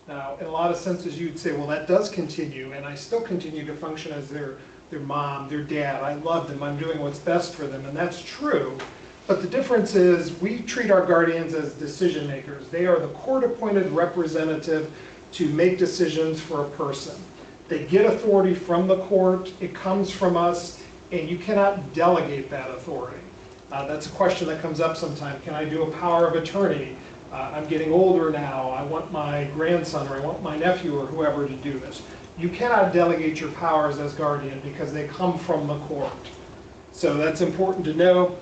Now, in a lot of senses, you'd say, well, that does continue, and I still continue to function as their mom, their dad. I love them. I'm doing what's best for them, and that's true. But the difference is we treat our guardians as decision makers. They are the court-appointed representative to make decisions for a person. They get authority from the court. It comes from us, and you cannot delegate that authority. That's a question that comes up sometimes. Can I do a power of attorney? I'm getting older now. I want my grandson or I want my nephew or whoever to do this. You cannot delegate your powers as guardian because they come from the court. So that's important to know.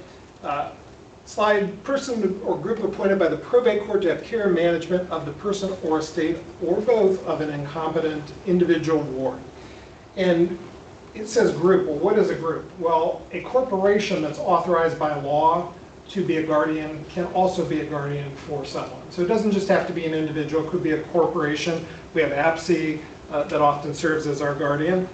Slide, person or group appointed by the probate court to have care and management of the person or estate or both of an incompetent individual ward. And it says group. Well, what is a group? Well, a corporation that's authorized by law to be a guardian can also be a guardian for someone. So it doesn't just have to be an individual, it could be a corporation. We have APSI that often serves as our guardian.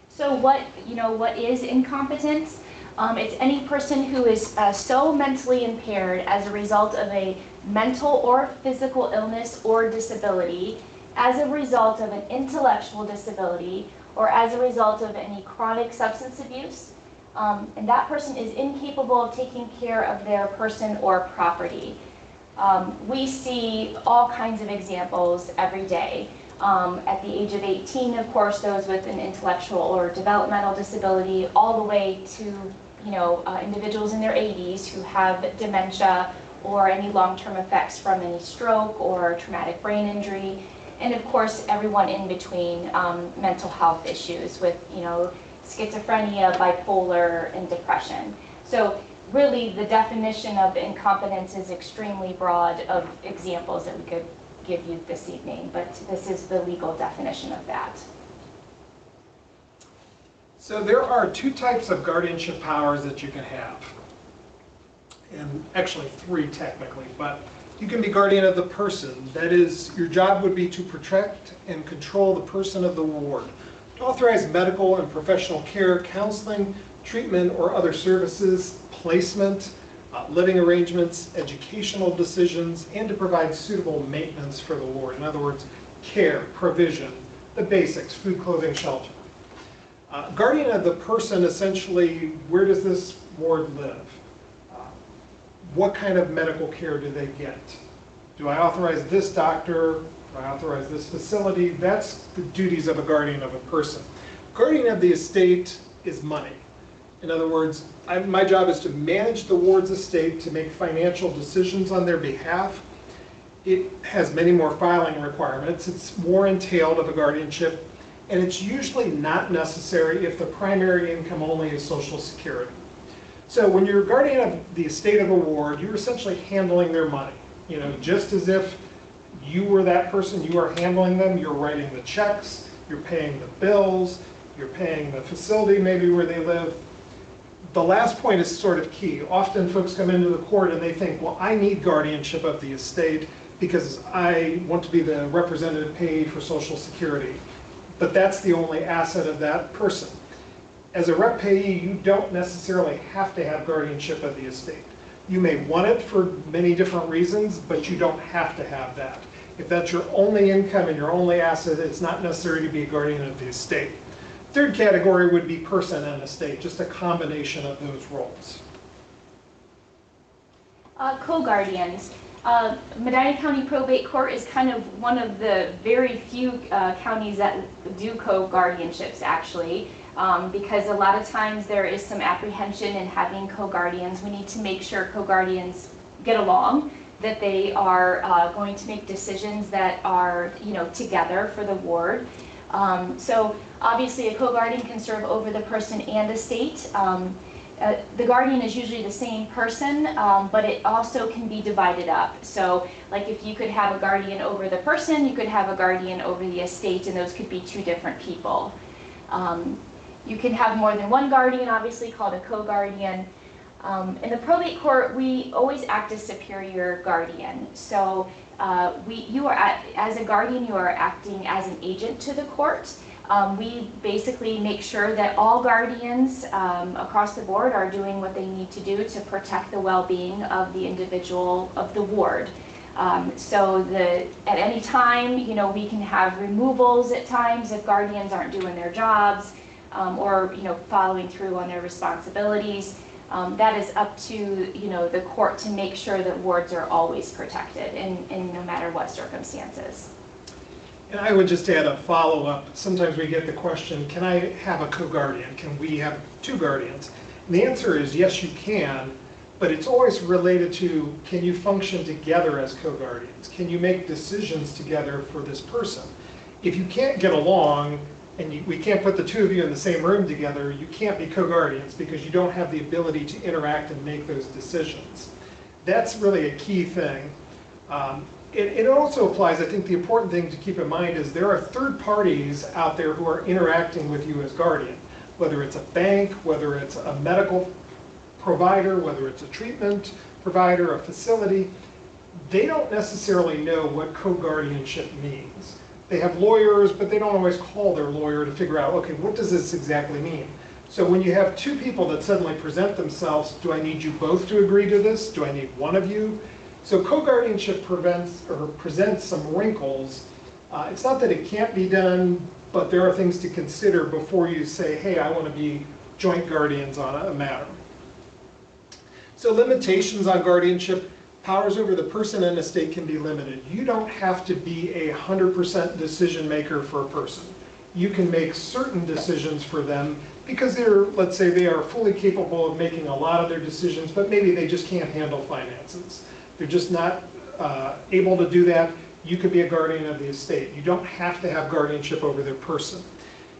So what is incompetence? It's any person who is so mentally impaired as a result of a mental or physical illness or disability, as a result of an intellectual disability, or as a result of any chronic substance abuse. And that person is incapable of taking care of their person or property. We see all kinds of examples every day. At the age of 18, of course, those with an intellectual or developmental disability, all the way to individuals in their 80s who have dementia or any long-term effects from any stroke or traumatic brain injury, and of course everyone in between, mental health issues with schizophrenia, bipolar, and depression. So really the definition of incompetence is extremely broad of examples that we could give you this evening, but this is the legal definition of that. So there are two types of guardianship powers that you can have, and actually three technically, but you can be guardian of the person. That is, your job would be to protect and control the person of the ward, to authorize medical and professional care, counseling, treatment, or other services, placement, living arrangements, educational decisions, and to provide suitable maintenance for the ward. In other words, care, provision, the basics, food, clothing, shelter. Guardian of the person, essentially, where does this ward live? What kind of medical care do they get? Do I authorize this doctor? Do I authorize this facility? That's the duties of a guardian of a person. Guardian of the estate is money. In other words, my job is to manage the ward's estate, to make financial decisions on their behalf. It has many more filing requirements. It's more entailed of a guardianship, and it's usually not necessary if the primary income only is Social Security. So when you're guardian of the estate of a ward, you're essentially handling their money. Just as if you were that person, you are handling them, you're writing the checks, you're paying the bills, you're paying the facility maybe where they live. The last point is sort of key. Often folks come into the court and they think, well, I need guardianship of the estate because I want to be the representative paid for Social Security. But that's the only asset of that person. As a rep payee, you don't necessarily have to have guardianship of the estate. You may want it for many different reasons, but you don't have to have that. If that's your only income and your only asset, it's not necessary to be a guardian of the estate. Third category would be person and estate, just a combination of those roles. Co-guardians. Medina County Probate Court is kind of one of the very few counties that do co-guardianships, actually, because a lot of times there is some apprehension in having co-guardians. We need to make sure co-guardians get along, that they are going to make decisions that are together for the ward. So obviously a co-guardian can serve over the person and estate. The guardian is usually the same person, but it also can be divided up. So like if you could have a guardian over the person, you could have a guardian over the estate, and those could be two different people. You can have more than one guardian, obviously, called a co-guardian. In the probate court, we always act as superior guardian. So as a guardian, you are acting as an agent to the court. We basically make sure that all guardians across the board are doing what they need to do to protect the well-being of the individual of the ward. So at any time, we can have removals at times if guardians aren't doing their jobs, or following through on their responsibilities. That is up to the court to make sure that wards are always protected in no matter what circumstances. And I would just add a follow-up. Sometimes we get the question, can I have a co-guardian? Can we have two guardians? And the answer is yes, you can, but it's always related to, can you function together as co-guardians? Can you make decisions together for this person? If you can't get along, and we can't put the two of you in the same room together, you can't be co-guardians because you don't have the ability to interact and make those decisions. That's really a key thing. It also applies, I think the important thing to keep in mind is there are third parties out there who are interacting with you as guardian, whether it's a bank, whether it's a medical provider, whether it's a treatment provider, a facility. They don't necessarily know what co-guardianship means. They have lawyers, but they don't always call their lawyer to figure out, okay, what does this exactly mean? So when you have two people that suddenly present themselves, do I need you both to agree to this? Do I need one of you? So co-guardianship presents some wrinkles. It's not that it can't be done, but there are things to consider before you say, hey, I want to be joint guardians on a matter. So limitations on guardianship. Powers over the person and estate can be limited. You don't have to be a 100% decision maker for a person. You can make certain decisions for them because let's say they are fully capable of making a lot of their decisions, but maybe they just can't handle finances. They're just not able to do that. You could be a guardian of the estate. You don't have to have guardianship over their person.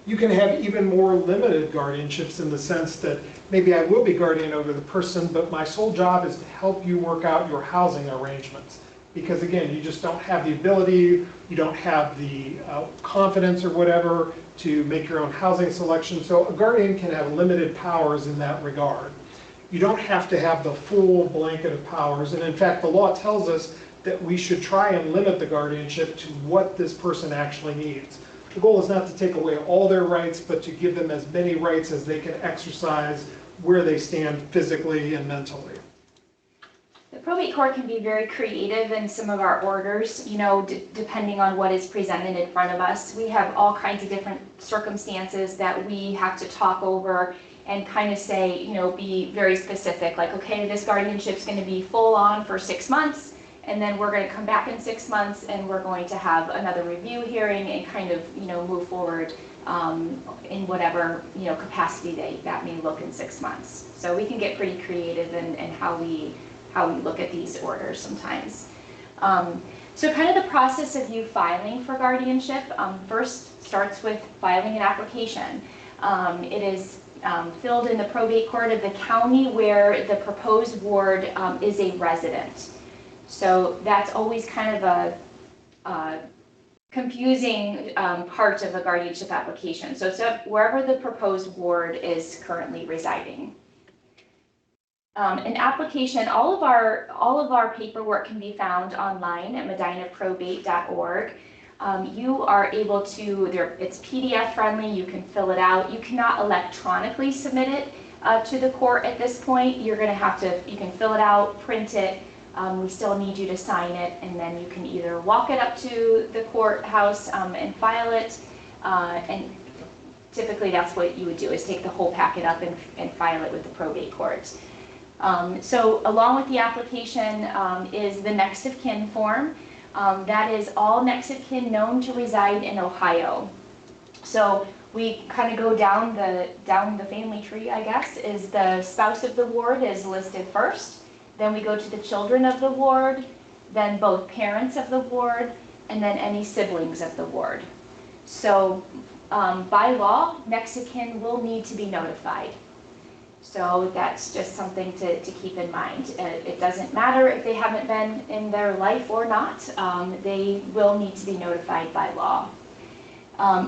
You can have even more limited guardianships in the sense that maybe I will be guardian over the person, but my sole job is to help you work out your housing arrangements. Because again, you just don't have the ability, you don't have the confidence or whatever to make your own housing selection. So a guardian can have limited powers in that regard. You don't have to have the full blanket of powers. And in fact, the law tells us that we should try and limit the guardianship to what this person actually needs. The goal is not to take away all their rights, but to give them as many rights as they can exercise where they stand physically and mentally. The probate court can be very creative in some of our orders, depending on what is presented in front of us. We have all kinds of different circumstances that we have to talk over and kind of say, be very specific, like, okay, this guardianship's going to be full on for 6 months, and then we're going to come back in 6 months and we're going to have another review hearing and kind of, move forward in whatever, capacity that may look in 6 months. So we can get pretty creative in how we look at these orders sometimes. So kind of the process of you filing for guardianship first starts with filing an application. It is filled in the probate court of the county where the proposed ward is a resident. So that's always kind of a confusing part of a guardianship application. So it's wherever the proposed ward is currently residing. An application, all of our paperwork can be found online at medinaprobate.org. You are able to, it's PDF friendly, you can fill it out. You cannot electronically submit it to the court at this point. You're going to have to, you can fill it out, print it. We still need you to sign it, and then you can either walk it up to the courthouse and file it, and typically that's what you would do, is take the whole packet up and file it with the probate court. So along with the application is the next of kin form. That is all next of kin known to reside in Ohio. So we kind of go down the family tree, I guess, is the spouse of the ward is listed first. Then we go to the children of the ward, then both parents of the ward, and then any siblings of the ward. So by law, next of kin will need to be notified. So that's just something to keep in mind. It doesn't matter if they haven't been in their life or not. They will need to be notified by law.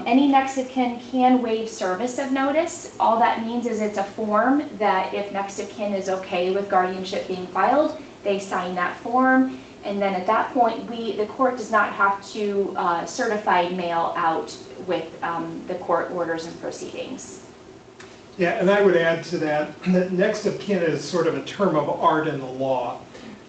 Any next of kin can waive service of notice. All that means is it's a form that if next of kin is okay with guardianship being filed, they sign that form. And then at that point, the court does not have to certified mail out with the court orders and proceedings. Yeah, and I would add to that, that next of kin is sort of a term of art in the law.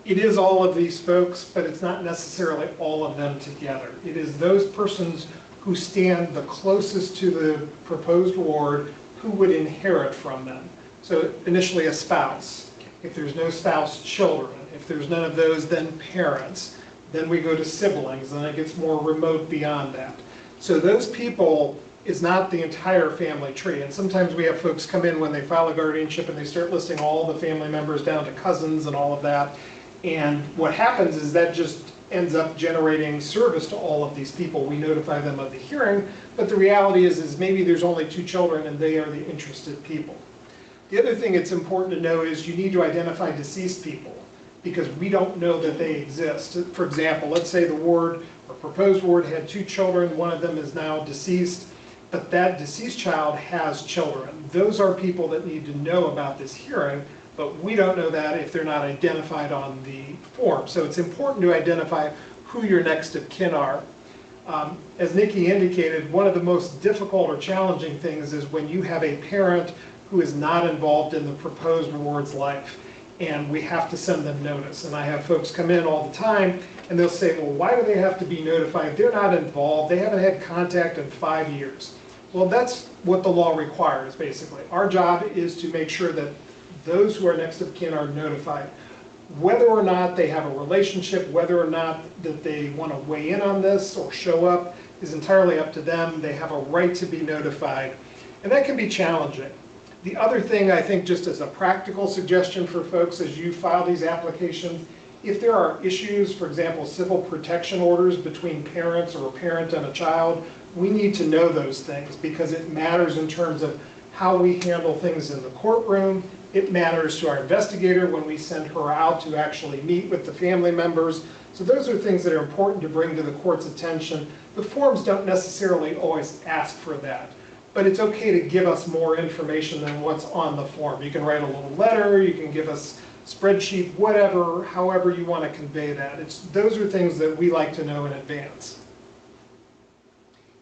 It is all of these folks, but it's not necessarily all of them together. It is those persons who stand the closest to the proposed ward who would inherit from them. So initially a spouse. If there's no spouse, children. If there's none of those, then parents. Then we go to siblings, and it gets more remote beyond that. So those people is not the entire family tree. And sometimes we have folks come in when they file a guardianship and they start listing all the family members down to cousins and all of that. And what happens is that just ends up generating service to all of these people. We notify them of the hearing, but the reality is maybe there's only 2 children and they are the interested people. The other thing it's important to know is you need to identify deceased people, because we don't know that they exist. For example, let's say the ward or proposed ward had 2 children, one of them is now deceased, but that deceased child has children. Those are people that need to know about this hearing, but we don't know that if they're not identified on the form. So it's important to identify who your next of kin are. As Nicki indicated, one of the most difficult or challenging things is when you have a parent who is not involved in the proposed ward's life, and we have to send them notice. And I have folks come in all the time and they'll say, well, why do they have to be notified? They're not involved. They haven't had contact in 5 years. Well, that's what the law requires, basically. Our job is to make sure that those who are next of kin are notified. Whether or not they have a relationship, whether or not that they want to weigh in on this or show up is entirely up to them. They have a right to be notified, and that can be challenging. The other thing, I think, just as a practical suggestion for folks as you file these applications, if there are issues, for example, civil protection orders between parents or a parent and a child, we need to know those things because it matters in terms of how we handle things in the courtroom. It matters to our investigator when we send her out to actually meet with the family members. So those are things that are important to bring to the court's attention. The forms don't necessarily always ask for that, but it's okay to give us more information than what's on the form. You can write a little letter, you can give us a spreadsheet, whatever, however you want to convey that. Those are things that we like to know in advance.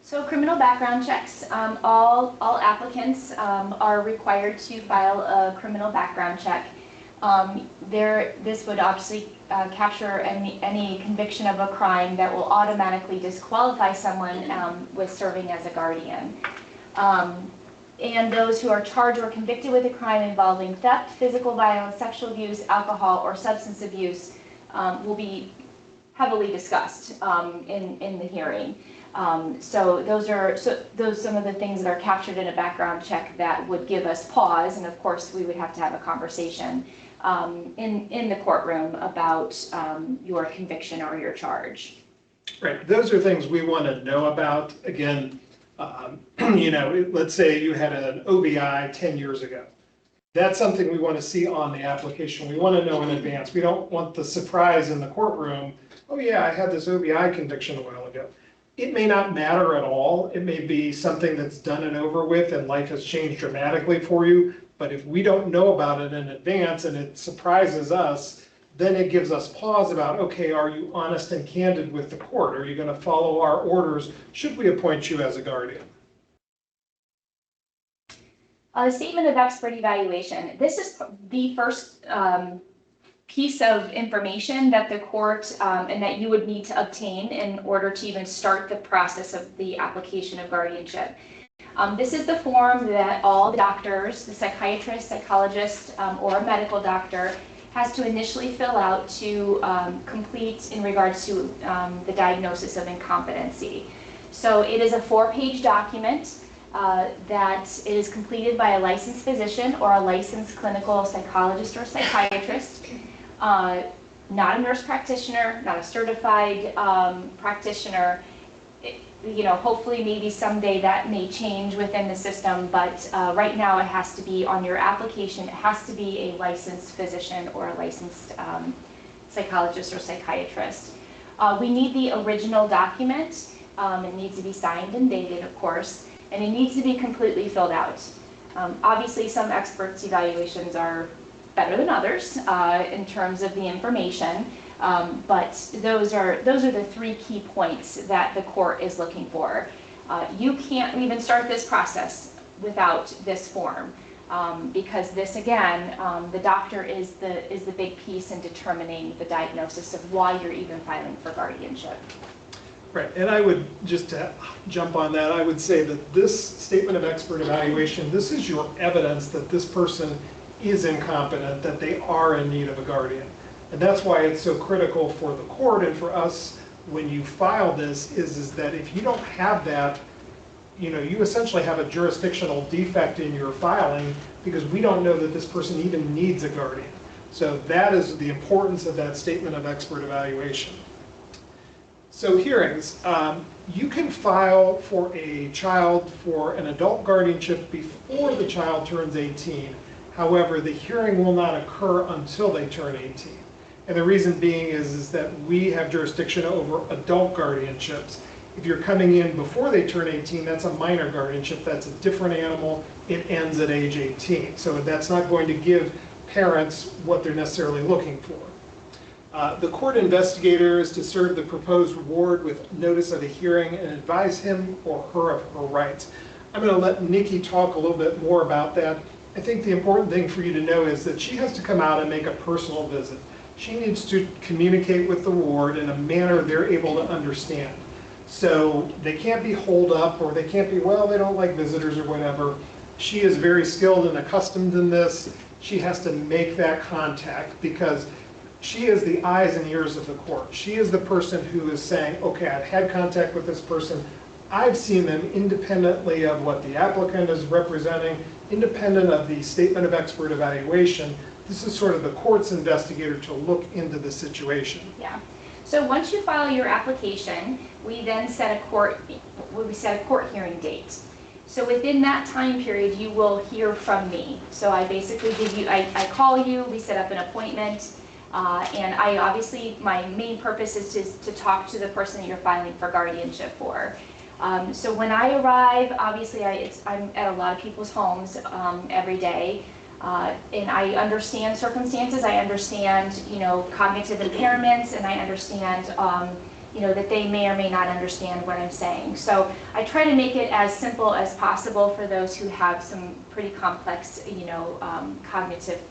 So criminal background checks, all applicants are required to file a criminal background check. This would obviously capture any conviction of a crime that will automatically disqualify someone with serving as a guardian. And those who are charged or convicted with a crime involving theft, physical violence, sexual abuse, alcohol, or substance abuse will be heavily discussed in the hearing. So those are some of the things that are captured in a background check that would give us pause, and of course we would have to have a conversation in the courtroom about your conviction or your charge. Right, those are things we want to know about. Again, let's say you had an OBI 10 years ago. That's something we want to see on the application. We want to know in advance. We don't want the surprise in the courtroom. Oh yeah, I had this OBI conviction a while ago. It may not matter at all. It may be something that's done and over with and life has changed dramatically for you. But if we don't know about it in advance and it surprises us, then it gives us pause about, okay, are you honest and candid with the court? Are you going to follow our orders? Should we appoint you as a guardian? Statement of expert evaluation. This is the first piece of information that the court and that you would need to obtain in order to even start the process of the application of guardianship. This is the form that all the doctors, the psychiatrist, psychologist, or a medical doctor has to initially fill out to complete in regards to the diagnosis of incompetency. So it is a 4-page document that is completed by a licensed physician or a licensed clinical psychologist or psychiatrist, not a nurse practitioner, not a certified practitioner. Hopefully maybe someday that may change within the system, but right now it has to be on your application. It has to be a licensed physician or a licensed psychologist or psychiatrist. We need the original document. It needs to be signed and dated, of course, and it needs to be completely filled out. Obviously, some experts' evaluations are better than others in terms of the information. But those are the 3 key points that the court is looking for. You can't even start this process without this form. Because this, again, the doctor is the big piece in determining the diagnosis of why you're even filing for guardianship. Right, and I would, just to jump on that, I would say that this statement of expert evaluation, this is your evidence that this person is incompetent, that they are in need of a guardian. And that's why it's so critical for the court and for us when you file this, is that if you don't have that, you essentially have a jurisdictional defect in your filing because we don't know that this person even needs a guardian. So that is the importance of that statement of expert evaluation. So hearings, you can file for a child for an adult guardianship before the child turns 18. However, the hearing will not occur until they turn 18. And the reason being is that we have jurisdiction over adult guardianships. If you're coming in before they turn 18, that's a minor guardianship. That's a different animal. It ends at age 18. So that's not going to give parents what they're necessarily looking for. The court investigator is to serve the proposed ward with notice of a hearing and advise him or her of her rights. I'm going to let Nicki talk a little bit more about that. I think the important thing for you to know is that she has to come out and make a personal visit. She needs to communicate with the ward in a manner they're able to understand. So they can't be holed up, or they can't be, well, they don't like visitors or whatever. She is very skilled and accustomed in this. She has to make that contact because she is the eyes and ears of the court. She is the person who is saying, okay, I've had contact with this person. I've seen them independently of what the applicant is representing, independent of the statement of expert evaluation. This is sort of the court's investigator to look into the situation. Yeah. So once you file your application, we then set a court hearing date. So within that time period, you will hear from me. So I basically give you, I call you, we set up an appointment, and I obviously, my main purpose is to talk to the person that you're filing for guardianship for. So when I arrive, obviously I'm at a lot of people's homes every day. And I understand circumstances, I understand, cognitive impairments, and I understand, that they may or may not understand what I'm saying. So I try to make it as simple as possible for those who have some pretty complex, cognitive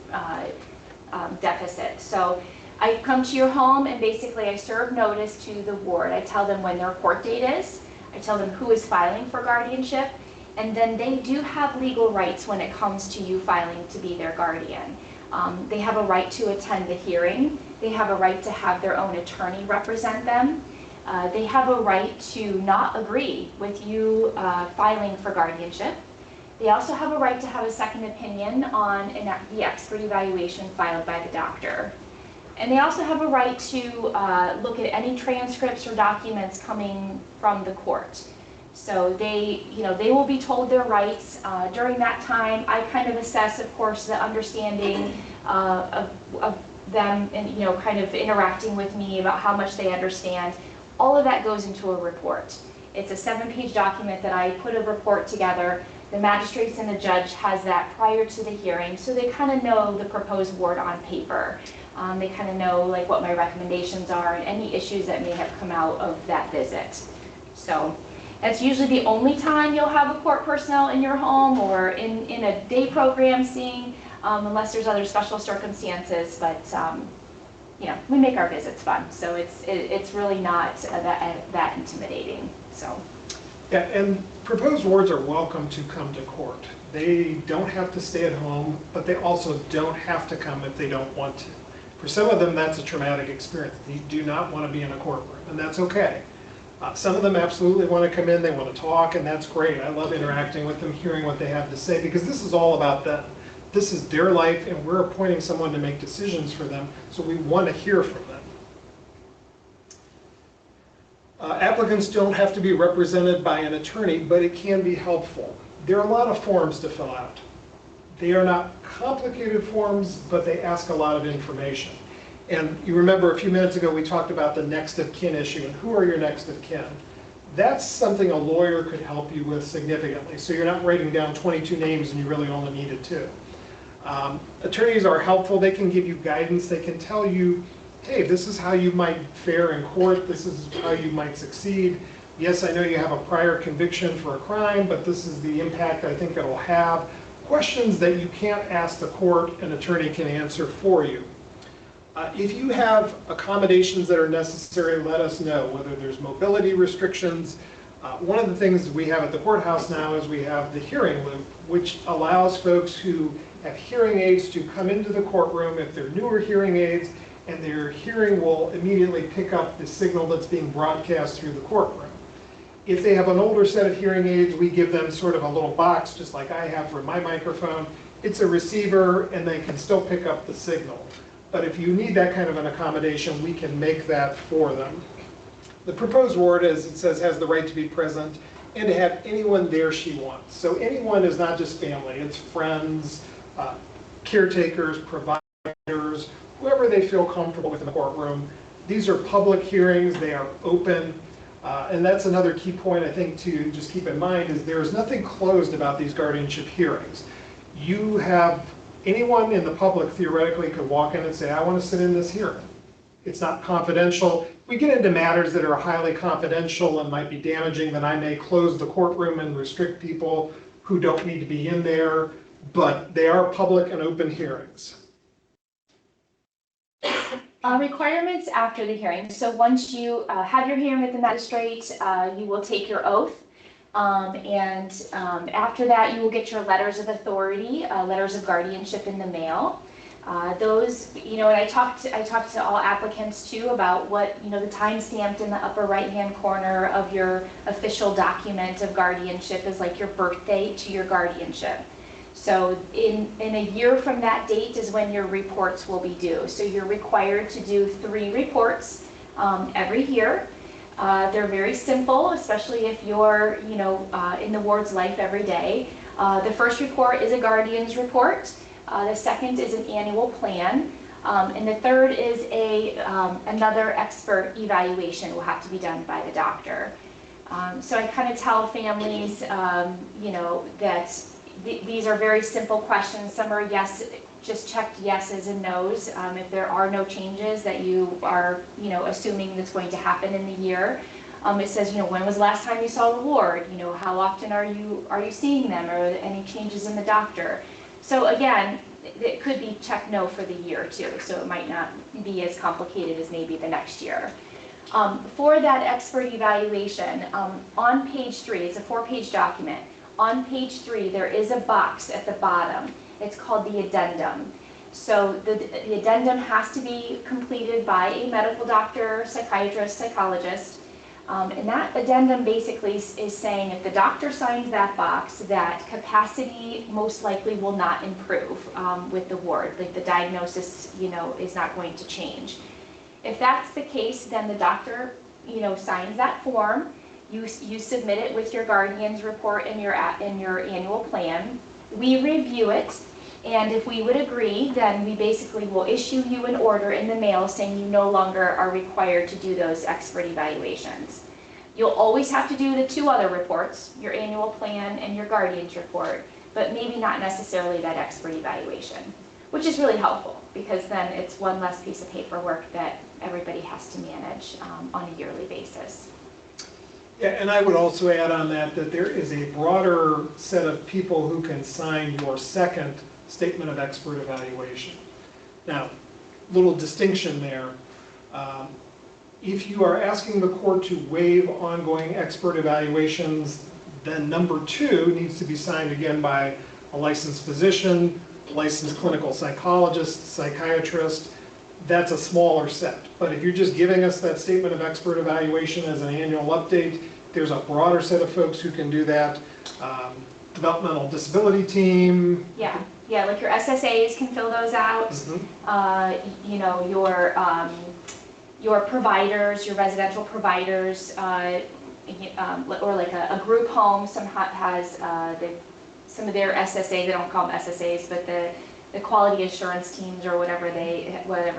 deficit. So I come to your home and basically I serve notice to the ward. I tell them when their court date is, I tell them who is filing for guardianship, and then they do have legal rights when it comes to you filing to be their guardian. They have a right to attend the hearing. They have a right to have their own attorney represent them. They have a right to not agree with you filing for guardianship. They also have a right to have a second opinion on the expert evaluation filed by the doctor. And they also have a right to look at any transcripts or documents coming from the court. So they will be told their rights. During that time, I kind of assess, of course, the understanding of them and, kind of interacting with me about how much they understand. All of that goes into a report. It's a 7-page document that I put a report together. The magistrates and the judge has that prior to the hearing, so they kind of know the proposed ward on paper. They kind of know what my recommendations are and any issues that may have come out of that visit. So that's usually the only time you'll have a court personnel in your home or in a day program seeing, unless there's other special circumstances. But we make our visits fun, so it's really not that intimidating. So. Yeah, and proposed wards are welcome to come to court. They don't have to stay at home, but they also don't have to come if they don't want to. For some of them, that's a traumatic experience. They do not want to be in a courtroom, and that's okay. Some of them absolutely want to come in, they want to talk, and that's great. I love interacting with them, hearing what they have to say, because this is all about them. This is their life, and we're appointing someone to make decisions for them, so we want to hear from them. Applicants don't have to be represented by an attorney, but it can be helpful. There are a lot of forms to fill out. They are not complicated forms, but they ask a lot of information. And you remember a few minutes ago we talked about the next of kin issue and who are your next of kin. That's something a lawyer could help you with significantly. So you're not writing down 22 names and you really only needed 2. Attorneys are helpful. They can give you guidance. They can tell you, hey, this is how you might fare in court. This is how you might succeed. Yes, I know you have a prior conviction for a crime, but this is the impact I think it'll have. questions that you can't ask the court, an attorney can answer for you. If you have accommodations that are necessary, let us know, whether there's mobility restrictions. One of the things we have at the courthouse now is we have the hearing loop, which allows folks who have hearing aids to come into the courtroom if they're newer hearing aids, and their hearing will immediately pick up the signal that's being broadcast through the courtroom. If they have an older set of hearing aids, we give them sort of a little box, just like I have for my microphone. It's a receiver, and they can still pick up the signal. But if you need that kind of an accommodation, we can make that for them. The proposed ward, as it says, has the right to be present and to have anyone there she wants. So anyone is not just family, it's friends, caretakers, providers, whoever they feel comfortable with in the courtroom. These are public hearings, they are open, and that's another key point I think to just keep in mind is there's nothing closed about these guardianship hearings. You have, anyone in the public theoretically could walk in and say, I want to sit in this hearing. It's not confidential. We get into matters that are highly confidential and might be damaging, then I may close the courtroom and restrict people who don't need to be in there, but they are public and open hearings. Requirements after the hearing. So once you have your hearing with the magistrate, you will take your oath. After that, you will get your letters of authority, letters of guardianship in the mail. Those, and I talked to all applicants too about what, the time stamped in the upper right-hand corner of your official document of guardianship is like your birth date to your guardianship. So in a year from that date is when your reports will be due. So you're required to do 3 reports every year. They're very simple, especially if you're, in the ward's life every day. The first report is a guardian's report. The second is an annual plan. And the third is another expert evaluation will have to be done by the doctor. So I kind of tell families, that these are very simple questions. Some are yes, just checked yeses and nos. If there are no changes that you are, assuming that's going to happen in the year. It says, when was the last time you saw the ward? How often are you seeing them? Are there any changes in the doctor? So again, it could be checked no for the year too. So it might not be as complicated as maybe the next year. For that expert evaluation, on page 3, it's a 4-page document. On page 3, there is a box at the bottom. It's called the addendum. So the addendum has to be completed by a medical doctor, psychiatrist, psychologist. And that addendum basically is saying if the doctor signs that box, that capacity most likely will not improve with the ward. Like the diagnosis, is not going to change. If that's the case, then the doctor, signs that form. You submit it with your guardian's report and your annual plan. We review it, and if we would agree, then we basically will issue you an order in the mail saying you no longer are required to do those expert evaluations. You'll always have to do the 2 other reports, your annual plan and your guardian's report, but maybe not necessarily that expert evaluation, which is really helpful because then it's one less piece of paperwork that everybody has to manage on a yearly basis. Yeah, and I would also add on that there is a broader set of people who can sign your second statement of expert evaluation. Now, little distinction there. If you are asking the court to waive ongoing expert evaluations, then number 2 needs to be signed again by a licensed physician, a licensed clinical psychologist, psychiatrist. That's a smaller set. But if you're just giving us that statement of expert evaluation as an annual update, there's a broader set of folks who can do that. Developmental disability team. Yeah, like your SSAs can fill those out. Mm-hmm. Your providers, your residential providers, or like a group home. Some has some of their SSAs. They don't call them SSAs, but the quality assurance teams or whatever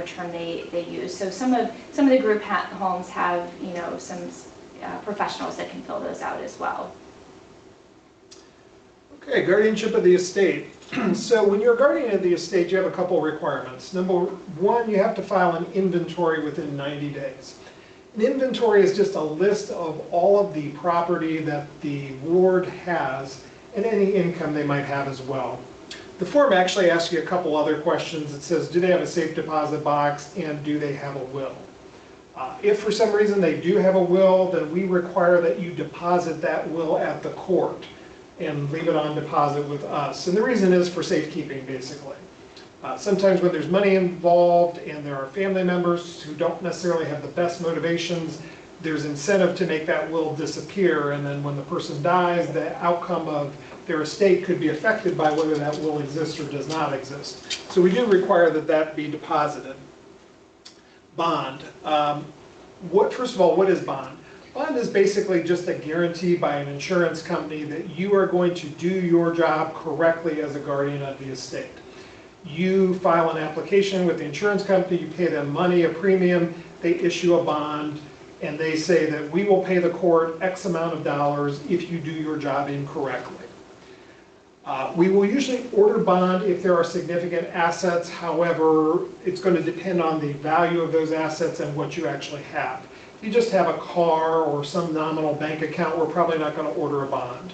term they use. So some of the group homes have some professionals that can fill those out as well. Okay, guardianship of the estate. So when you're a guardian of the estate, you have a couple requirements. Number 1, you have to file an inventory within 90 days. An inventory is just a list of all of the property that the ward has and any income they might have as well. The form actually asks you a couple other questions. It says, do they have a safe deposit box and do they have a will? If for some reason they do have a will, then we require that you deposit that will at the court and leave it on deposit with us. And the reason is for safekeeping, basically. Sometimes when there's money involved and there are family members who don't necessarily have the best motivations, there's incentive to make that will disappear, and then when the person dies, the outcome of their estate could be affected by whether that will exists or does not exist. So we do require that that be deposited. Bond. First of all, what is bond? Bond is basically just a guarantee by an insurance company that you are going to do your job correctly as a guardian of the estate. You file an application with the insurance company, you pay them money, a premium, they issue a bond, and they say that we will pay the court X amount of dollars if you do your job incorrectly. We will usually order bond if there are significant assets. However, it's going to depend on the value of those assets and what you actually have. If you just have a car or some nominal bank account, we're probably not going to order a bond.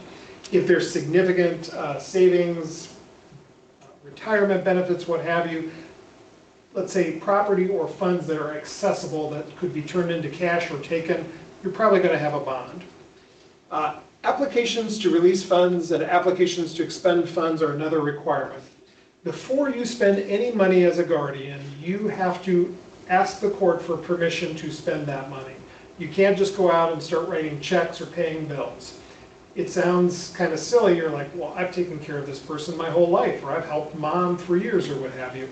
If there's significant savings, retirement benefits, what have you, let's say property or funds that are accessible that could be turned into cash or taken, you're probably going to have a bond. Applications to release funds and applications to expend funds are another requirement. Before you spend any money as a guardian, you have to ask the court for permission to spend that money. You can't just go out and start writing checks or paying bills. It sounds kind of silly. You're like, well, I've taken care of this person my whole life, or I've helped mom for years, or what have you.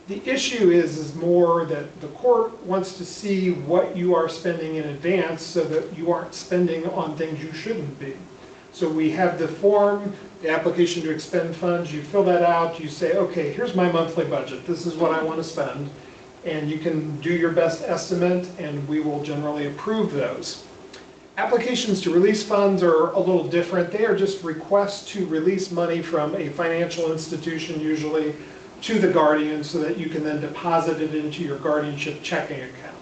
The issue is more that the court wants to see what you are spending in advance so that you aren't spending on things you shouldn't be. So we have the form, the application to expend funds, you fill that out, you say, okay, here's my monthly budget, this is what I want to spend, and you can do your best estimate and we will generally approve those. Applications to release funds are a little different. They are just requests to release money from a financial institution usually to the guardian so that you can then deposit it into your guardianship checking account.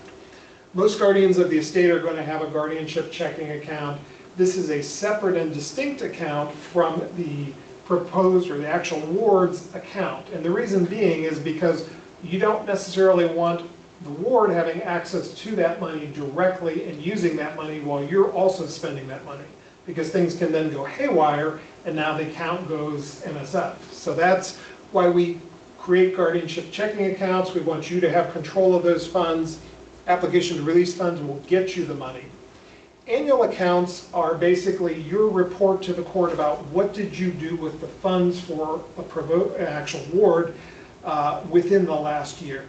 Most guardians of the estate are going to have a guardianship checking account. This is a separate and distinct account from the proposed or the actual ward's account. And the reason being is because you don't necessarily want the ward having access to that money directly and using that money while you're also spending that money, because things can then go haywire and now the account goes NSF. So that's why we create guardianship checking accounts. We want you to have control of those funds. Application to release funds will get you the money. Annual accounts are basically your report to the court about what did you do with the funds for an actual ward within the last year.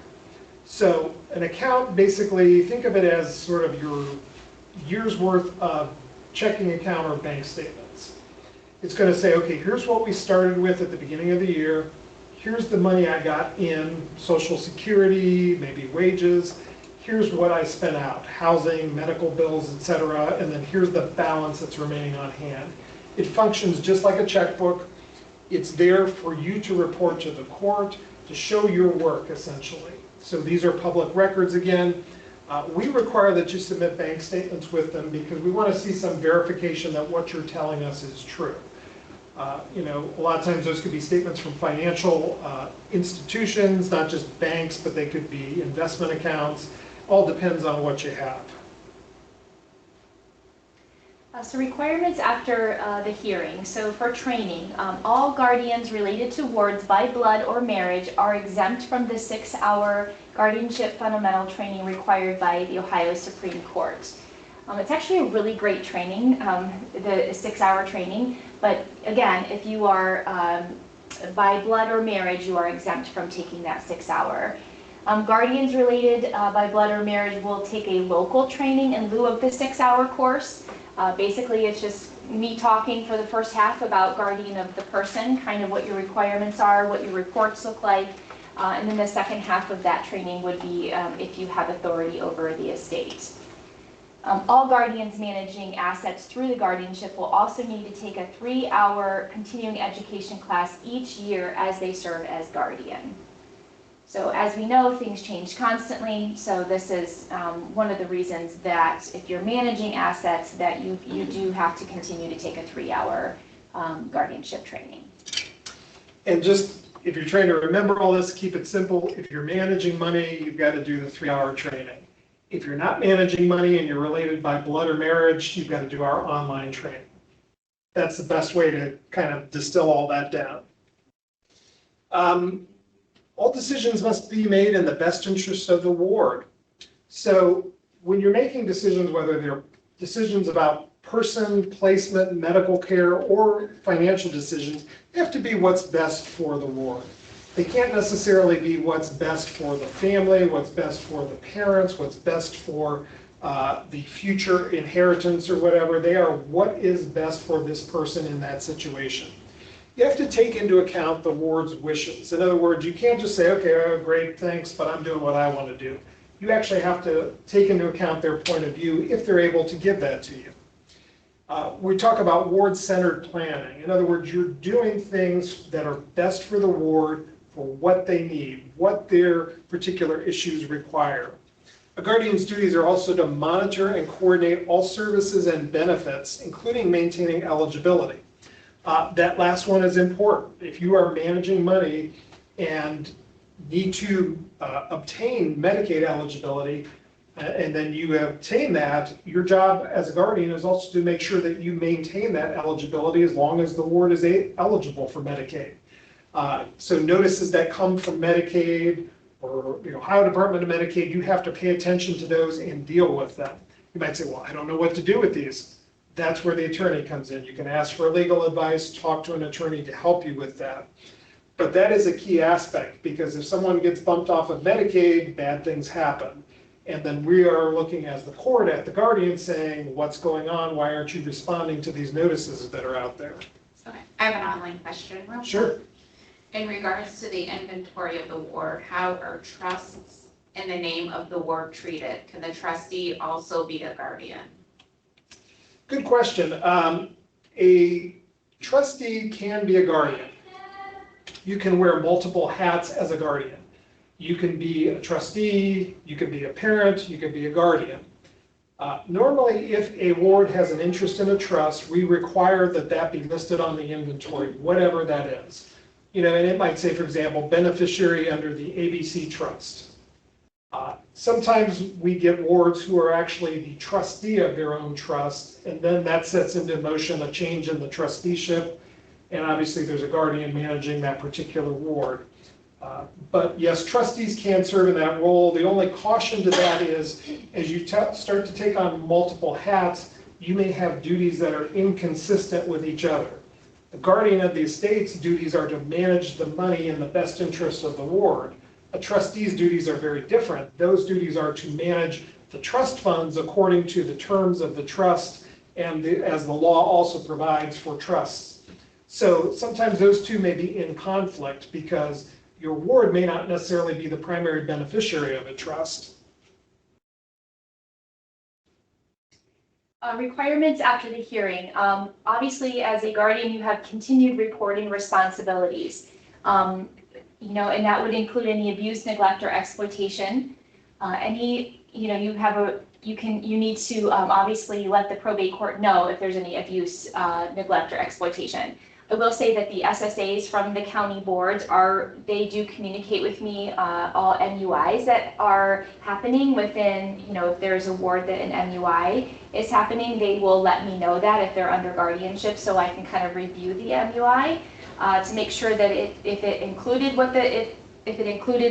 So an account, basically, think of it as sort of your year's worth of checking account or bank statements. It's going to say, okay, here's what we started with at the beginning of the year. Here's the money I got in, Social Security, maybe wages. Here's what I spent out, housing, medical bills, etc. And then here's the balance that's remaining on hand. It functions just like a checkbook. It's there for you to report to the court to show your work, essentially. So these are public records again. We require that you submit bank statements with them because we want to see some verification that what you're telling us is true. A lot of times those could be statements from financial institutions, not just banks, but they could be investment accounts. All depends on what you have. So requirements after the hearing. So for training, all guardians related to wards by blood or marriage are exempt from the 6-hour guardianship fundamental training required by the Ohio Supreme Court. It's actually a really great training, the 6-hour training, but again, if you are by blood or marriage, you are exempt from taking that 6-hour. Guardians related by blood or marriage will take a local training in lieu of the 6-hour course. Basically, it's just me talking for the first half about guardian of the person, kind of what your requirements are, what your reports look like, and then the second half of that training would be if you have authority over the estate. All guardians managing assets through the guardianship will also need to take a 3-hour continuing education class each year as they serve as guardian. So as we know, things change constantly, so this is one of the reasons that if you're managing assets that you do have to continue to take a 3-hour guardianship training. And just, if you're trying to remember all this, keep it simple. If you're managing money, you've got to do the 3-hour training. If you're not managing money and you're related by blood or marriage, you've got to do our online training. That's the best way to kind of distill all that down. All decisions must be made in the best interest of the ward. So when you're making decisions, whether they're decisions about person, placement, medical care, or financial decisions, they have to be what's best for the ward. They can't necessarily be what's best for the family, what's best for the parents, what's best for the future inheritance or whatever. They are what is best for this person in that situation. You have to take into account the ward's wishes. In other words, you can't just say, okay, oh, great, thanks, but I'm doing what I want to do. You actually have to take into account their point of view if they're able to give that to you. We talk about ward-centered planning. In other words, you're doing things that are best for the ward for what they need, what their particular issues require. A guardian's duties are also to monitor and coordinate all services and benefits, including maintaining eligibility. That last one is important. If you are managing money and need to obtain Medicaid eligibility, and then you obtain that, your job as a guardian is also to make sure that you maintain that eligibility as long as the ward is eligible for Medicaid. So notices that come from Medicaid or the Ohio Department of Medicaid, you have to pay attention to those and deal with them. You might say, well, I don't know what to do with these. That's where the attorney comes in. You can ask for legal advice, talk to an attorney to help you with that. But that is a key aspect, because if someone gets bumped off of Medicaid, bad things happen. And then we are looking as the court at the guardian saying, what's going on? Why aren't you responding to these notices that are out there? Okay, I have an online question. Sure. In regards to the inventory of the ward, how are trusts in the name of the ward treated? Can the trustee also be a guardian? Good question. A trustee can be a guardian. You can wear multiple hats as a guardian. You can be a trustee, you can be a parent, you can be a guardian. Normally, if a ward has an interest in a trust, we require that that be listed on the inventory, whatever that is. And it might say, for example, beneficiary under the ABC trust. Sometimes we get wards who are actually the trustee of their own trust, and then that sets into motion a change in the trusteeship, and obviously there's a guardian managing that particular ward. But yes, trustees can serve in that role. The only caution to that is, as you start to take on multiple hats, you may have duties that are inconsistent with each other. The guardian of the estate's duties are to manage the money in the best interest of the ward. A trustee's duties are very different. Those duties are to manage the trust funds according to the terms of the trust and as the law also provides for trusts. So sometimes those two may be in conflict because your ward may not necessarily be the primary beneficiary of a trust. Requirements after the hearing. Obviously, as a guardian, you have continued reporting responsibilities. And that would include any abuse, neglect, or exploitation. You need to obviously let the probate court know if there's any abuse, neglect, or exploitation. I will say that the SSAs from the county boards they do communicate with me all MUIs that are happening within, if there's a ward that an MUI is happening, they will let me know that if they're under guardianship, so I can kind of review the MUI to make sure that if it included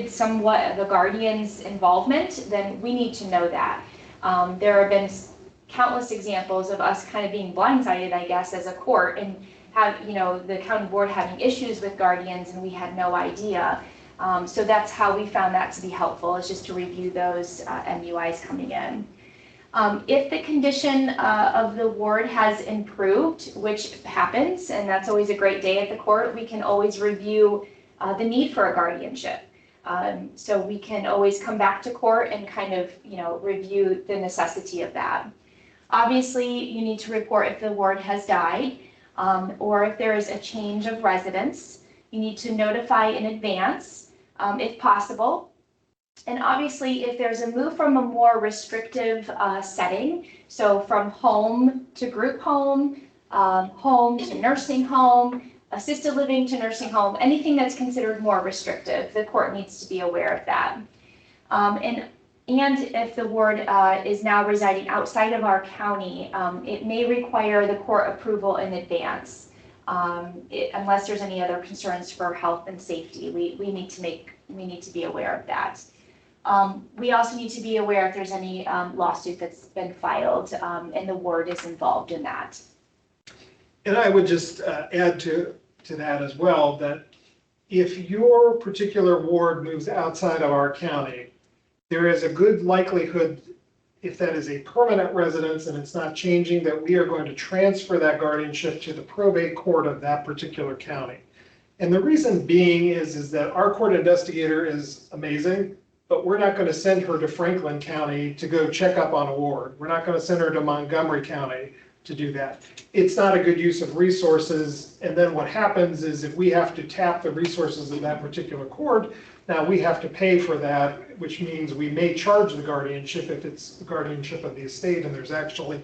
somewhat of the guardian's involvement, then we need to know that. There have been countless examples of us kind of being blindsided, I guess, as a court, and the county board having issues with guardians and we had no idea. So that's how we found that to be helpful, is just to review those MUIs coming in. If the condition of the ward has improved, which happens, and that's always a great day at the court, we can always review the need for a guardianship. So we can always come back to court and kind of, review the necessity of that. Obviously, you need to report if the ward has died. Or if there is a change of residence, you need to notify in advance, if possible. And obviously, if there's a move from a more restrictive setting, so from home to group home, home to nursing home, assisted living to nursing home, anything that's considered more restrictive, the court needs to be aware of that. And if the ward is now residing outside of our county, it may require the court approval in advance. Unless there's any other concerns for health and safety, we need to be aware of that. We also need to be aware if there's any lawsuit that's been filed and the ward is involved in that. And I would just add to that as well, that if your particular ward moves outside of our county, there is a good likelihood, if that is a permanent residence and it's not changing, that we are going to transfer that guardianship to the probate court of that particular county. And the reason being is that our court investigator is amazing, but we're not going to send her to Franklin County to go check up on a ward. We're not going to send her to Montgomery County to do that. It's not a good use of resources. And then what happens is if we have to tap the resources of that particular court, now we have to pay for that, which means we may charge the guardianship if it's the guardianship of the estate and there's actually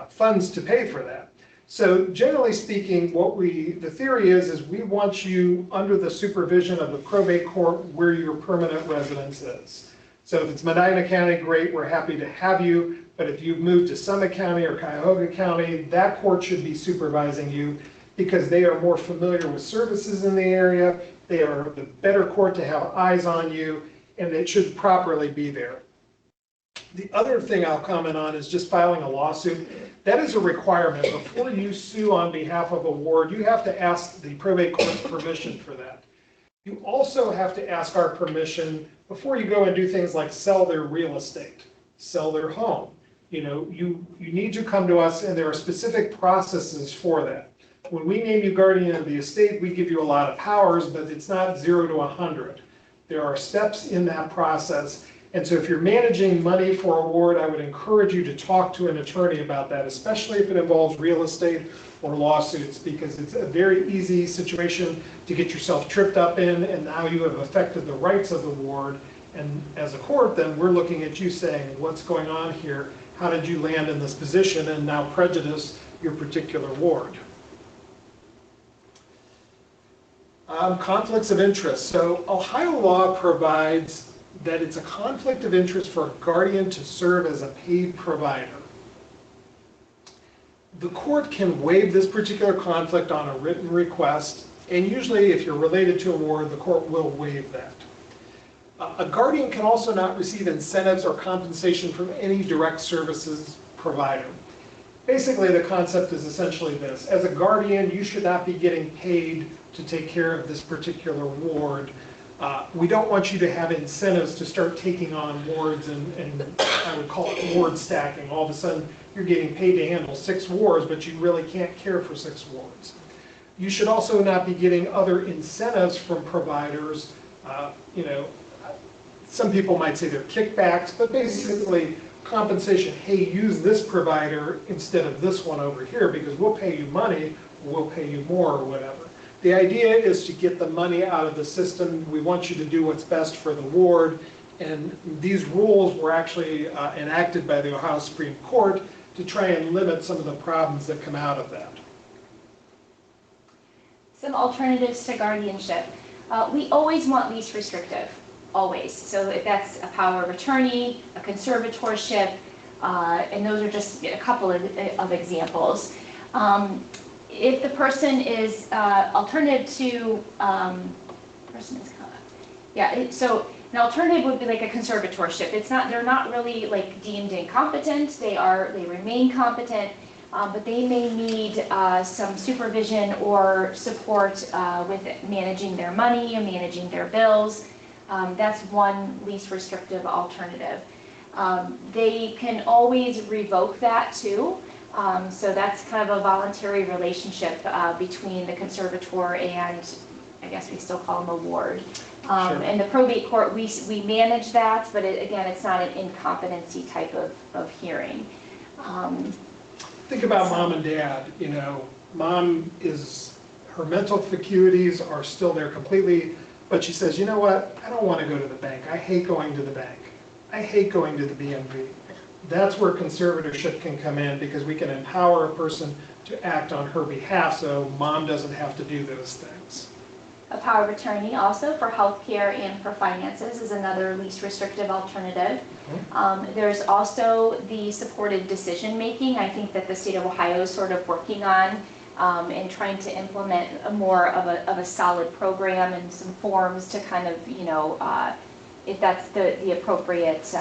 funds to pay for that. So generally speaking, the theory is we want you under the supervision of the probate court where your permanent residence is. So if it's Medina County, great, we're happy to have you. But if you've moved to Summit County or Cuyahoga County, that court should be supervising you because they are more familiar with services in the area. They are the better court to have eyes on you, and it should properly be there. The other thing I'll comment on is just filing a lawsuit. That is a requirement. Before you sue on behalf of a ward, you have to ask the probate court's permission for that. You also have to ask our permission before you go and do things like sell their real estate, sell their home. You know, you need to come to us, and there are specific processes for that. When we name you guardian of the estate, we give you a lot of powers, but it's not 0 to 100. There are steps in that process. And so if you're managing money for a ward, I would encourage you to talk to an attorney about that, especially if it involves real estate or lawsuits, because it's a very easy situation to get yourself tripped up in, and now you have affected the rights of the ward. And as a court, then we're looking at you saying, what's going on here? How did you land in this position and now prejudice your particular ward? Conflicts of interest. So Ohio law provides that it's a conflict of interest for a guardian to serve as a paid provider. The court can waive this particular conflict on a written request, and usually if you're related to a ward, the court will waive that. A guardian can also not receive incentives or compensation from any direct services provider. Basically, the concept is essentially this. As a guardian, you should not be getting paid to take care of this particular ward. We don't want you to have incentives to start taking on wards and I would call it ward stacking. All of a sudden, you're getting paid to handle 6 wards, but you really can't care for 6 wards. You should also not be getting other incentives from providers. Some people might say they're kickbacks, but basically compensation. Hey, use this provider instead of this one over here because we'll pay you money, or we'll pay you more or whatever. The idea is to get the money out of the system. We want you to do what's best for the ward. And these rules were actually enacted by the Ohio Supreme Court to try and limit some of the problems that come out of that. Some alternatives to guardianship. We always want least restrictive, always. So if that's a power of attorney, a conservatorship, and those are just a couple of examples. If the person is alternative to, so an alternative would be like a conservatorship. They're not really like deemed incompetent. They remain competent, but they may need some supervision or support with managing their money and managing their bills. That's one least restrictive alternative. They can always revoke that too. So that's kind of a voluntary relationship between the conservator and, I guess we still call them a ward. Sure. And the probate court, we manage that, but again, it's not an incompetency type of hearing. Think about mom and dad. Mom her mental faculties are still there completely, but she says, you know what, I don't want to go to the bank. I hate going to the bank. I hate going to the BMV. That's where conservatorship can come in, because we can empower a person to act on her behalf so mom doesn't have to do those things. A power of attorney also for healthcare and for finances is another least restrictive alternative. There's also the supported decision making. I think that the state of Ohio is sort of working on and trying to implement a more of a solid program and some forms to kind of, if that's the appropriate,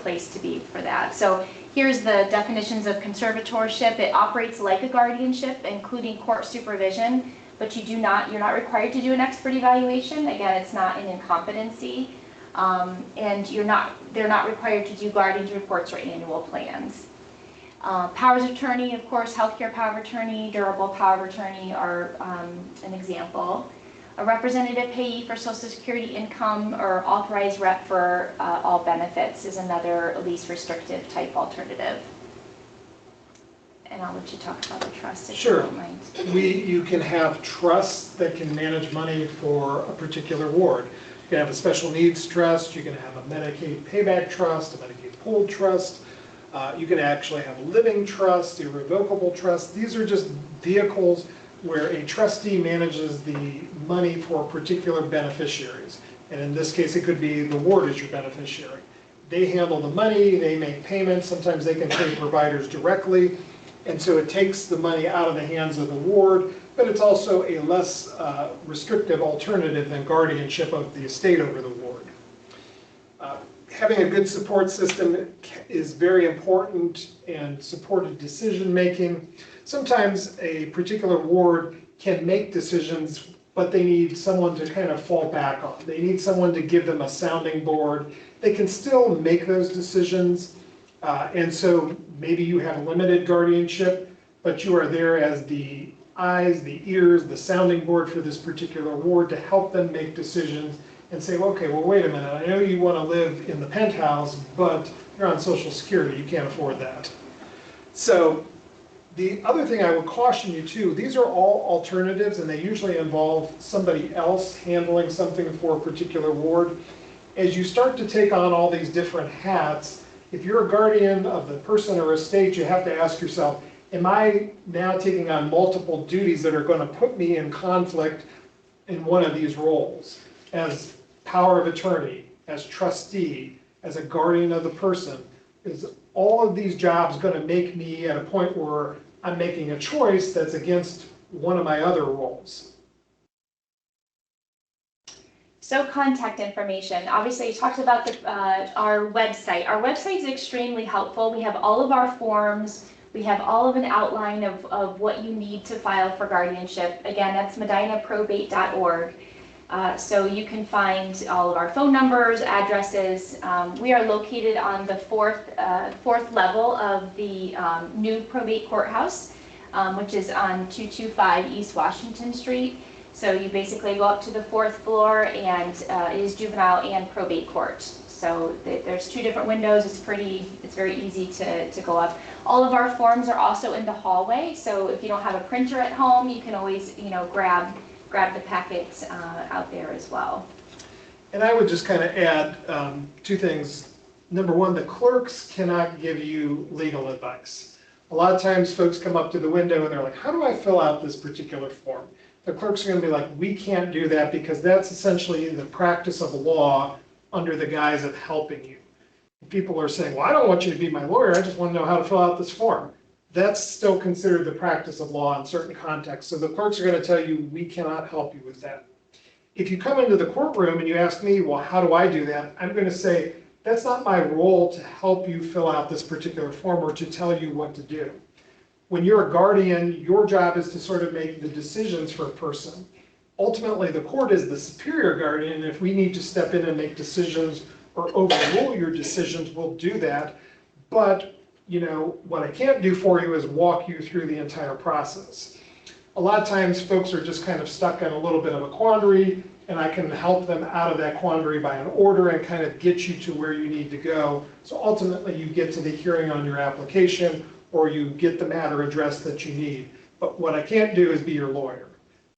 place to be for that. So here's the definitions of conservatorship. It operates like a guardianship, including court supervision, but you're not required to do an expert evaluation. Again, it's not an incompetency, and they're not required to do guardians reports or annual plans. Powers of attorney, of course, healthcare power of attorney, durable power of attorney are an example. A representative payee for Social Security income or authorized rep for all benefits is another least restrictive type alternative. And I'll let you talk about the trust if you don't mind. You can have trusts that can manage money for a particular ward. You can have a special needs trust, you can have a Medicaid payback trust, a Medicaid pooled trust. You can actually have a living trust, irrevocable trust. These are just vehicles where a trustee manages the money for particular beneficiaries. And in this case, it could be the ward is your beneficiary. They handle the money, they make payments, sometimes they can pay providers directly. And so it takes the money out of the hands of the ward, but it's also a less restrictive alternative than guardianship of the estate over the ward. Having a good support system is very important, and supported decision making. Sometimes a particular ward can make decisions, but they need someone to kind of fall back on. They need someone to give them a sounding board. They can still make those decisions, and so maybe you have limited guardianship, but you are there as the eyes, the ears, the sounding board for this particular ward to help them make decisions and say, well, okay, well, wait a minute, I know you want to live in the penthouse, but you're on Social Security, you can't afford that. So the other thing I would caution you too, these are all alternatives, and they usually involve somebody else handling something for a particular ward. As you start to take on all these different hats, if you're a guardian of the person or estate, you have to ask yourself, am I now taking on multiple duties that are going to put me in conflict in one of these roles? As power of attorney, as trustee, as a guardian of the person, is all of these jobs going to make me at a point where I'm making a choice that's against one of my other roles? So contact information. Obviously, you talked about our website. Our website is extremely helpful. We have all of our forms. We have all of an outline of what you need to file for guardianship. Again, that's medinaprobate.org. So you can find all of our phone numbers, addresses. We are located on the fourth level of the new probate courthouse, which is on 225 East Washington Street. So you basically go up to the 4th floor, and it is juvenile and probate court. So there's 2 different windows. It's very easy to go up. All of our forms are also in the hallway. So if you don't have a printer at home, you can always grab the packets out there as well. And I would just kind of add 2 things. Number 1, the clerks cannot give you legal advice. A lot of times folks come up to the window and they're like, how do I fill out this particular form? The clerks are going to be like, we can't do that, because that's essentially the practice of law under the guise of helping you. People are saying, well, I don't want you to be my lawyer, I just want to know how to fill out this form. That's still considered the practice of law in certain contexts. So the clerks are going to tell you, we cannot help you with that. If you come into the courtroom and you ask me, well, how do I do that? I'm going to say, that's not my role to help you fill out this particular form or to tell you what to do. When you're a guardian, your job is to sort of make the decisions for a person. Ultimately, the court is the superior guardian, and if we need to step in and make decisions or overrule your decisions, we'll do that. But what I can't do for you is walk you through the entire process. A lot of times folks are just kind of stuck in a little bit of a quandary, and I can help them out of that quandary by an order and kind of get you to where you need to go. So ultimately you get to the hearing on your application, or you get the matter addressed that you need. But what I can't do is be your lawyer.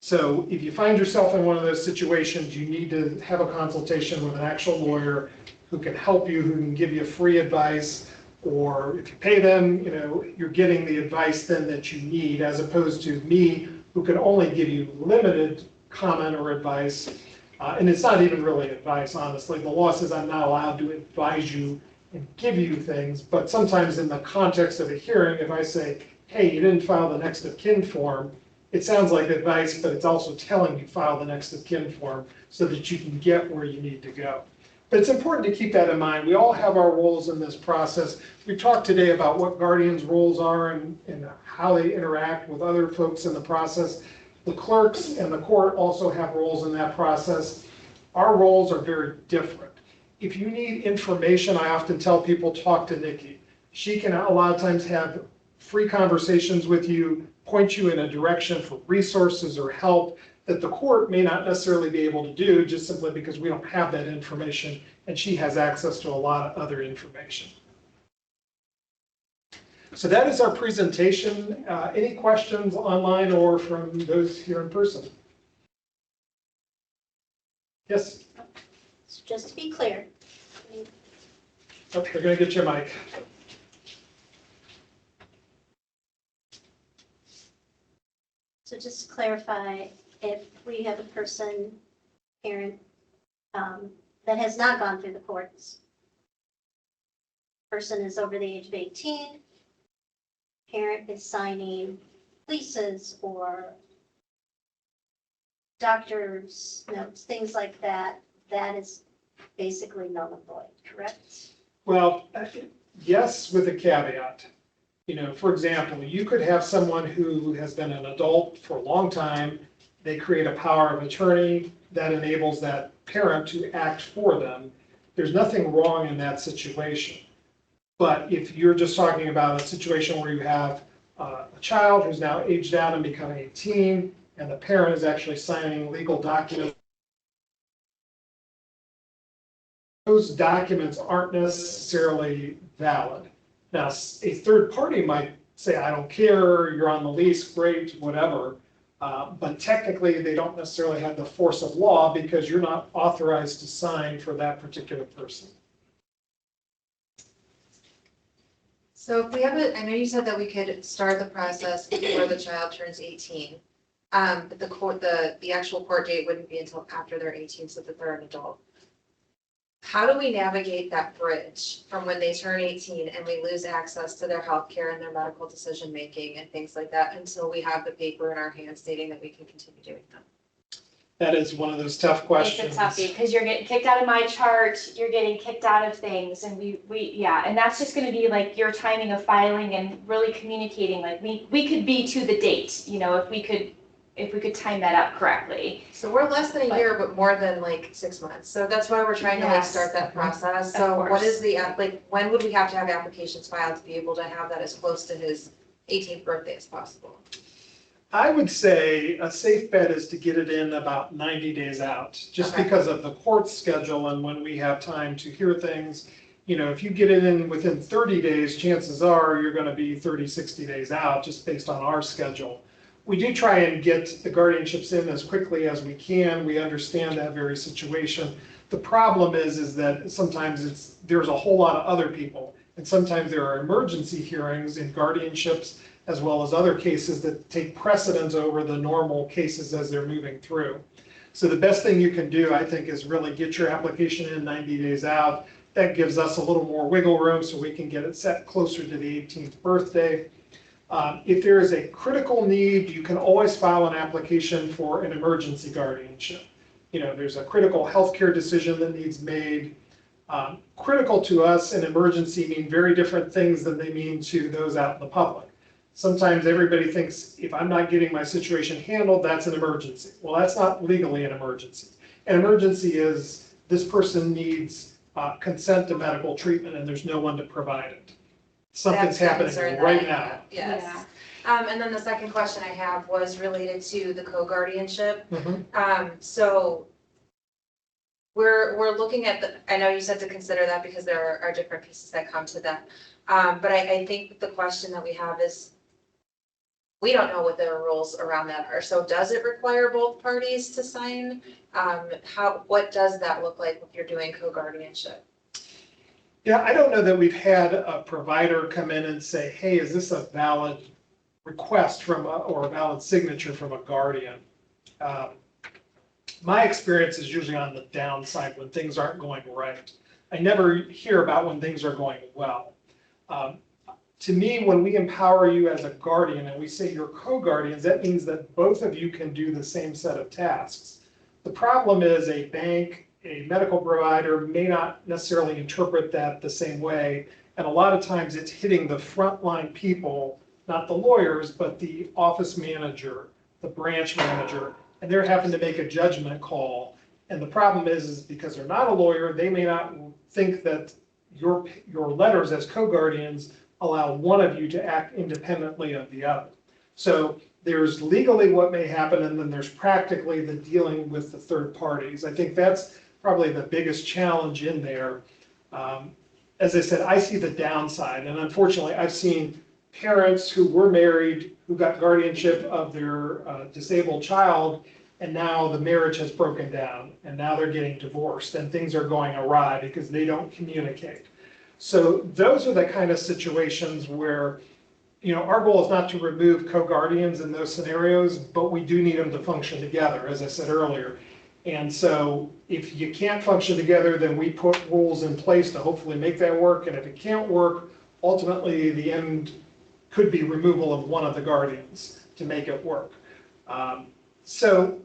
So if you find yourself in one of those situations, you need to have a consultation with an actual lawyer who can help you, who can give you free advice, or if you pay them, you know, you're getting the advice then that you need, as opposed to me, who can only give you limited comment or advice. And it's not even really advice, honestly. The law says I'm not allowed to advise you and give you things, but sometimes in the context of a hearing, if I say, hey, you didn't file the next of kin form, it sounds like advice, but it's also telling you file the next of kin form so that you can get where you need to go. But it's important to keep that in mind. We all have our roles in this process. We talked today about what guardians' roles are and how they interact with other folks in the process. The clerks and the court also have roles in that process. Our roles are very different. If you need information, I often tell people, talk to Nicki. She can a lot of times have free conversations with you, point you in a direction for resources or help that the court may not necessarily be able to do, just simply because we don't have that information, and she has access to a lot of other information. So that is our presentation. Any questions online or from those here in person? Yes? So just to be clear, Oh, they're going to get you a mic. so just to clarify, if we have a parent, that has not gone through the courts, person is over the age of 18, parent is signing leases or doctor's notes, things like that, that is basically null and void, correct? Well, yes, with a caveat. You know, for example, you could have someone who has been an adult for a long time. They create a power of attorney that enables that parent to act for them. There's nothing wrong in that situation. But if you're just talking about a situation where you have a child who's now aged out and becoming 18, and the parent is actually signing legal documents, those documents aren't necessarily valid. Now, a third party might say, I don't care, you're on the lease, great, whatever. But technically, they don't necessarily have the force of law because you're not authorized to sign for that particular person. So if we have I know you said that we could start the process before the child turns 18. But the actual court date wouldn't be until after they're 18, so that they're an adult. How do we navigate that bridge from when they turn 18 and we lose access to their healthcare and their medical decision making and things like that until we have the paper in our hands stating that we can continue doing them? That is one of those tough questions. It's a toughie, because you're getting kicked out of my chart, you're getting kicked out of things, and yeah, and that's just gonna be like your timing of filing and really communicating, like we could be to the date, you know, if we could time that up correctly. So we're less than a year, but more than like 6 months. So that's why we're trying to like Yes. start that process. Of So course. what is the, like, when would we have to have applications filed to be able to have that as close to his 18th birthday as possible? I would say a safe bet is to get it in about 90 days out, just Okay. because of the court schedule and when we have time to hear things. You know, if you get it in within 30 days, chances are you're going to be 30, 60 days out, just based on our schedule. We do try and get the guardianships in as quickly as we can. We understand that very situation. The problem is that sometimes there's a whole lot of other people, and sometimes there are emergency hearings in guardianships as well as other cases that take precedence over the normal cases as they're moving through. So the best thing you can do, I think, is really get your application in 90 days out. That gives us a little more wiggle room so we can get it set closer to the 18th birthday. If there is a critical need, you can always file an application for an emergency guardianship. You know, there's a critical healthcare decision that needs made. Critical to us and emergency mean very different things than they mean to those out in the public. Sometimes everybody thinks if I'm not getting my situation handled, that's an emergency. Well, that's not legally an emergency. An emergency is this person needs consent to medical treatment and there's no one to provide it. Something's That's the happening concern that right I now. have, yes. And then the second question I have was related to the co-guardianship. So we're looking at I know you said to consider that because there are different pieces that come to that. But I think the question that we have is, we don't know what the rules around that are. So does it require both parties to sign? What does that look like if you're doing co-guardianship? Yeah, I don't know that we've had a provider come in and say, hey, is this a valid request from, or a valid signature from a guardian? My experience is usually on the downside when things aren't going right. I never hear about when things are going well. To me, when we empower you as a guardian and we say you're co-guardians, that means that both of you can do the same set of tasks. The problem is a bank, a medical provider may not necessarily interpret that the same way. And a lot of times it's hitting the frontline people, not the lawyers, but the office manager, the branch manager, and they're having to make a judgment call. And the problem is because they're not a lawyer, they may not think that your letters as co-guardians allow one of you to act independently of the other. So there's legally what may happen, and then there's practically the dealing with the third parties. I think that's probably the biggest challenge in there. As I said, I see the downside, and unfortunately I've seen parents who were married, who got guardianship of their disabled child, and now the marriage has broken down, and now they're getting divorced, and things are going awry because they don't communicate. So those are the kind of situations where, our goal is not to remove co-guardians in those scenarios, but we do need them to function together, as I said earlier. And so if you can't function together, then we put rules in place to hopefully make that work. And if it can't work, ultimately the end could be removal of one of the guardians to make it work. So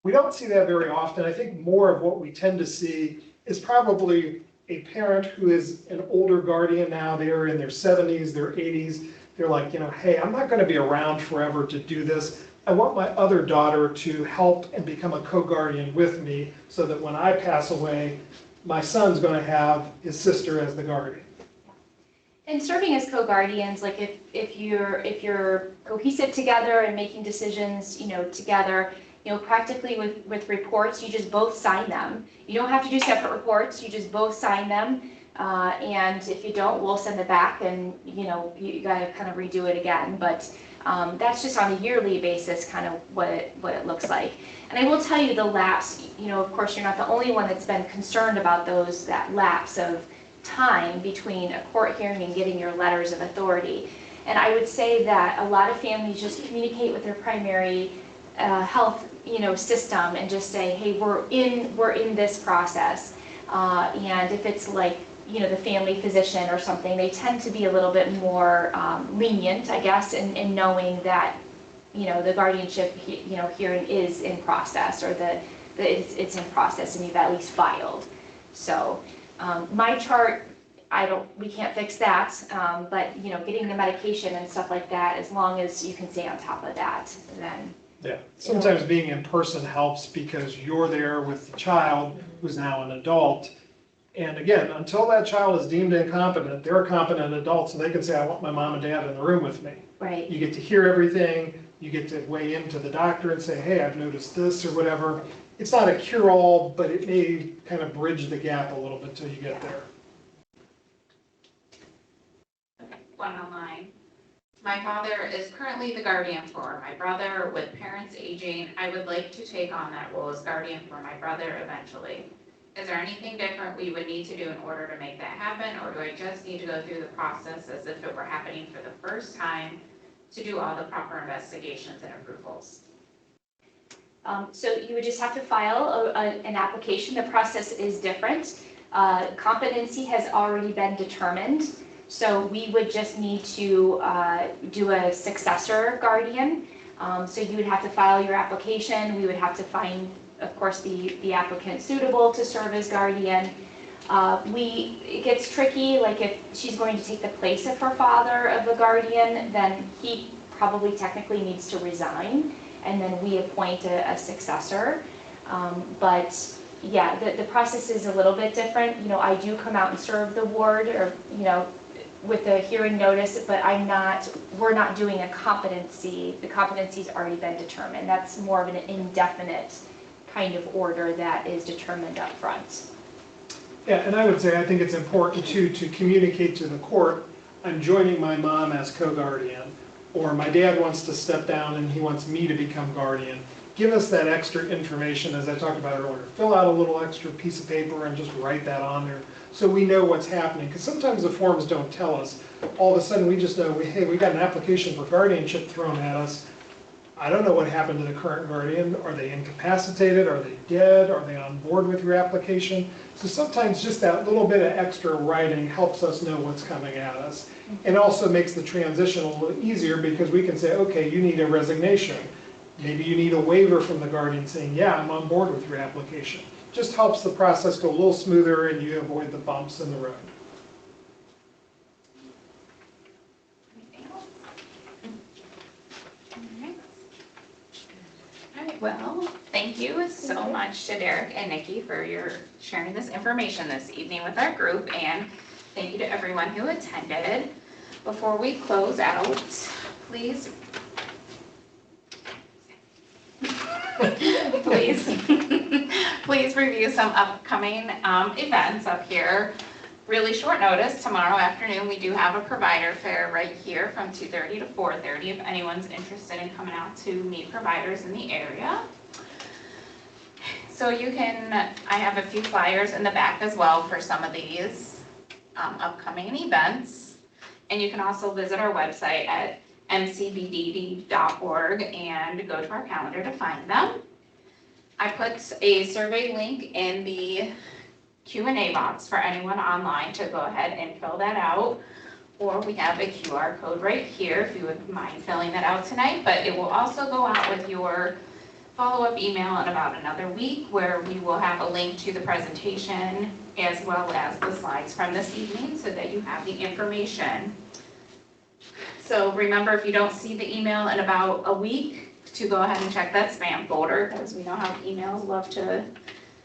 we don't see that very often. I think more of what we tend to see is probably a parent who is an older guardian now. They're in their 70s, their 80s. They're like, hey, I'm not going to be around forever to do this. I want my other daughter to help and become a co-guardian with me so that when I pass away, my son's going to have his sister as the guardian. And serving as co-guardians, like if you're cohesive together and making decisions, together, practically with reports, you just both sign them. You don't have to do separate reports, you just both sign them. And if you don't, we'll send it back and, you gotta kind of redo it again. But that's just on a yearly basis, kind of what it looks like. And I will tell you the lapse, of course, you're not the only one that's been concerned about that lapse of time between a court hearing and getting your letters of authority. And I would say that a lot of families just communicate with their primary health system and just say, hey, we're in this process. And if it's like, the family physician or something, they tend to be a little bit more lenient, I guess, in knowing that, the guardianship, hearing is in process, or it's in process and you've at least filed. So my chart, we can't fix that, but, getting the medication and stuff like that, as long as you can stay on top of that, then. Yeah, sometimes being in person helps because you're there with the child who's now an adult. And again, until that child is deemed incompetent, they're a competent adult, so they can say, I want my mom and dad in the room with me. Right. You get to hear everything, you get to weigh into the doctor and say, hey, I've noticed this or whatever. It's not a cure-all, but it may kind of bridge the gap a little bit till you get there. One online. My father is currently the guardian for my brother. With parents aging, I would like to take on that role as guardian for my brother eventually. Is there anything different we would need to do in order to make that happen, or do I just need to go through the process as if it were happening for the first time to do all the proper investigations and approvals? So you would just have to file an application. The process is different. Competency has already been determined. So we would just need to do a successor guardian. So you would have to file your application. We would have to find, of course, the applicant suitable to serve as guardian. It gets tricky, like if she's going to take the place of her father of the guardian, then he probably technically needs to resign, and then we appoint a successor. But yeah, the process is a little bit different. I do come out and serve the ward, or, with a hearing notice, but we're not doing a competency. The competency's already been determined. That's more of an indefinite kind of order that is determined up front. Yeah, and I would say I think it's important too to communicate to the court, I'm joining my mom as co-guardian, or my dad wants to step down and he wants me to become guardian. give us that extra information, as I talked about earlier. Fill out a little extra piece of paper and just write that on there so we know what's happening. Because sometimes the forms don't tell us. All of a sudden, we just know, hey, we got an application for guardianship thrown at us. I don't know what happened to the current guardian. Are they incapacitated? Are they dead? Are they on board with your application? So sometimes just that little bit of extra writing helps us know what's coming at us. And also makes the transition a little easier because we can say, okay, you need a resignation. Maybe you need a waiver from the guardian saying, yeah, I'm on board with your application. Just helps the process go a little smoother and you avoid the bumps in the road. Anything else? All right, well, thank you so much to Derek and Nicki for your sharing this information this evening with our group, and thank you to everyone who attended. Before we close out, please please review some upcoming events up here. Really short notice, tomorrow afternoon we do have a provider fair right here from 2:30 to 4:30 if anyone's interested in coming out to meet providers in the area. So you can, I have a few flyers in the back as well for some of these upcoming events. And you can also visit our website at mcbdd.org and go to our calendar to find them. I put a survey link in the Q&A box for anyone online to go ahead and fill that out. Or we have a QR code right here if you would mind filling that out tonight. But it will also go out with your follow-up email in about another week where we will have a link to the presentation as well as the slides from this evening so that you have the information. So remember, if you don't see the email in about a week, to go ahead and check that spam folder, because we know how emails love to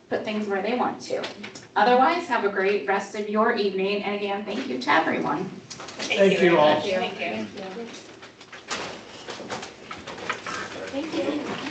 put things where they want to. Otherwise, have a great rest of your evening, and again, thank you to everyone. Thank you all. Thank you. Thank you.